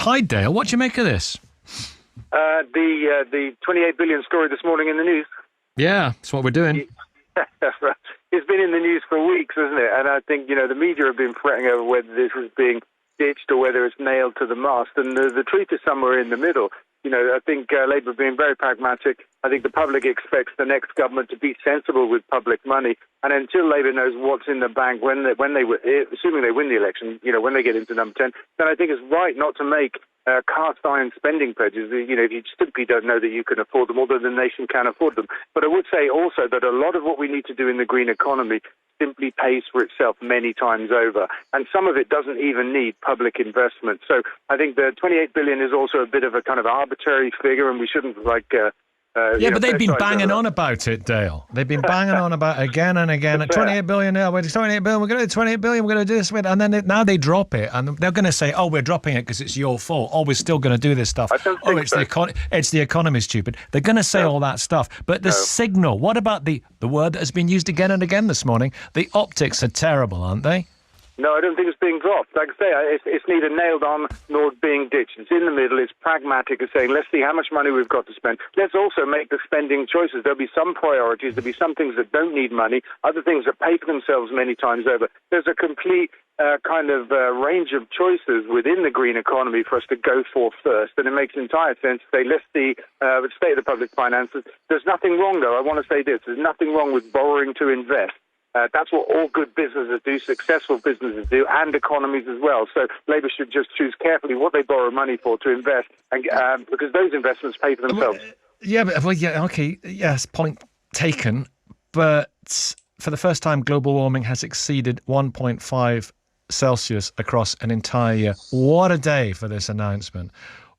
Hi, Dale. What do you make of this? The 28 billion story this morning in the news. Yeah, that's what we're doing. It's been in the news for weeks, hasn't it? And I think, the media have been fretting over whether this is being ditched or whether it's nailed to the mast. And the truth is somewhere in the middle. I think Labour being very pragmatic. I think the public expects the next government to be sensible with public money. And until Labour knows what's in the bank assuming they win the election, when they get into number 10, then I think it's right not to make cast iron spending pledges. If you simply don't know that you can afford them, although the nation can afford them. But I would say also that a lot of what we need to do in the green economy simply pays for itself many times over. And some of it doesn't even need public investment. So I think the 28 billion is also a bit of a kind of arbitrary figure, and we shouldn't but they've been banging on about it, Dale. They've been banging on about it again and again. 28 billion now, we're 28 billion, we're going to do 28 billion, we're going to do this. And then now they drop it, and they're going to say, oh, we're dropping it because it's your fault. Oh, we're still going to do this stuff. It's the economy, stupid. They're going to say all that stuff. But the signal, what about the word that has been used again and again this morning? The optics are terrible, aren't they? No, I don't think it's being dropped. Like I say, it's neither nailed on nor being ditched. It's in the middle. It's pragmatic. It's saying, let's see how much money we've got to spend. Let's also make the spending choices. There'll be some priorities. There'll be some things that don't need money, other things that pay for themselves many times over. There's a complete range of choices within the green economy for us to go for first. And it makes entire sense to say, let's see the state of the public finances. There's nothing wrong, though. I want to say this. There's nothing wrong with borrowing to invest. That's what all good businesses do, successful businesses do, and economies as well. So Labour should just choose carefully what they borrow money for to invest, and because those investments pay for themselves. Yes, point taken. But for the first time, global warming has exceeded 1.5 Celsius across an entire year. What a day for this announcement.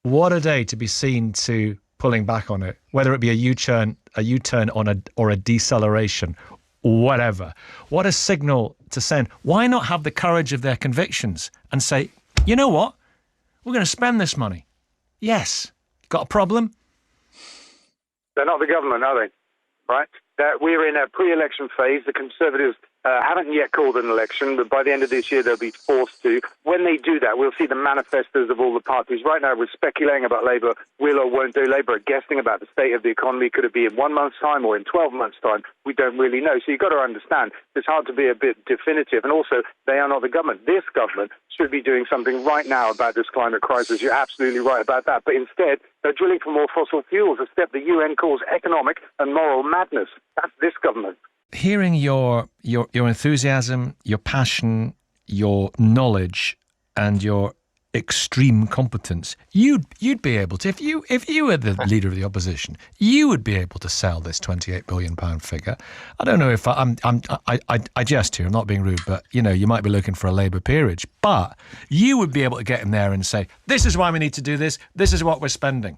What a day to be seen to pulling back on it, whether it be a U-turn or a deceleration. Whatever. What a signal to send. Why not have the courage of their convictions and say, you know what? We're going to spend this money. Yes. Got a problem? They're not the government, are they? Right? We're in a pre-election phase. The Conservatives haven't yet called an election, but by the end of this year they'll be forced to. When they do that, we'll see the manifestos of all the parties. Right now we're speculating about Labour will or won't do. Labour are guessing about the state of the economy. Could it be in 1 month's time or in 12 months' time? We don't really know. So you've got to understand, it's hard to be a bit definitive. And also, they are not the government. This government should be doing something right now about this climate crisis. You're absolutely right about that. But instead, they're drilling for more fossil fuels, a step the UN calls economic and moral madness. That's this government. Hearing your enthusiasm, your passion, your knowledge, and your extreme competence, you'd be able to, if you were the leader of the opposition, you would be able to sell this £28 billion figure. I don't know if I jest here. I'm not being rude, but you might be looking for a Labour peerage, but you would be able to get in there and say, this is why we need to do this. This is what we're spending.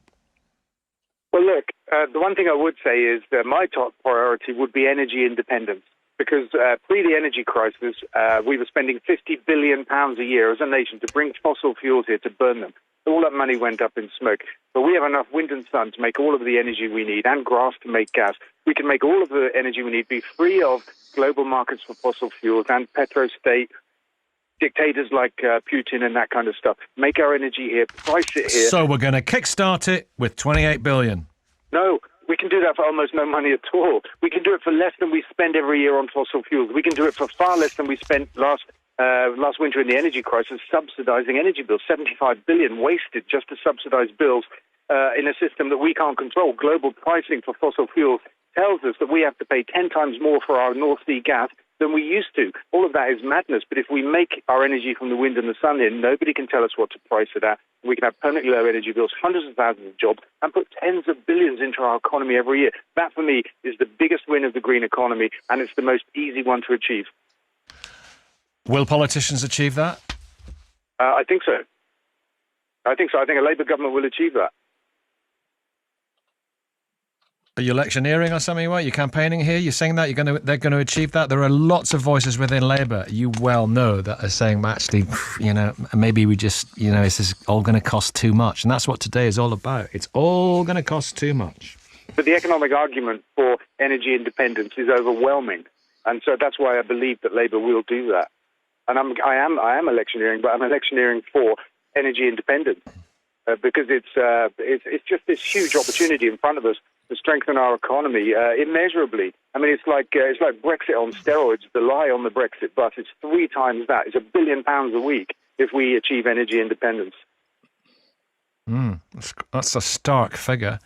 Well, look, the one thing I would say is that my top priority would be energy independence. Because pre the energy crisis, we were spending £50 billion a year as a nation to bring fossil fuels here to burn them. All that money went up in smoke. But we have enough wind and sun to make all of the energy we need, and grass to make gas. We can make all of the energy we need, be free of global markets for fossil fuels and petrostate dictators like Putin and that kind of stuff. Make our energy here, price it here. So we're going to kickstart it with £28 billion. No. We can do that for almost no money at all. We can do it for less than we spend every year on fossil fuels. We can do it for far less than we spent last winter in the energy crisis subsidising energy bills. 75 billion wasted just to subsidise bills in a system that we can't control. Global pricing for fossil fuels tells us that we have to pay 10 times more for our North Sea gas than we used to. All of that is madness. But if we make our energy from the wind and the sun in, nobody can tell us what to price it at. We can have permanently low energy bills, hundreds of thousands of jobs, and put tens of billions into our economy every year. That, for me, is the biggest win of the green economy, and it's the most easy one to achieve. Will politicians achieve that? I think so. I think a Labour government will achieve that. Are you electioneering or something? What, you're campaigning here? You're saying that they're going to achieve that? There are lots of voices within Labour, you well know, that are saying, actually, maybe we just, this is all going to cost too much. And that's what today is all about. It's all going to cost too much. But the economic argument for energy independence is overwhelming. And so that's why I believe that Labour will do that. And I am electioneering, but I'm electioneering for energy independence. because it's just this huge opportunity in front of us to strengthen our economy immeasurably. I mean, it's like Brexit on steroids. The lie on the Brexit bus is 3 times that. It's £1 billion a week if we achieve energy independence. That's a stark figure.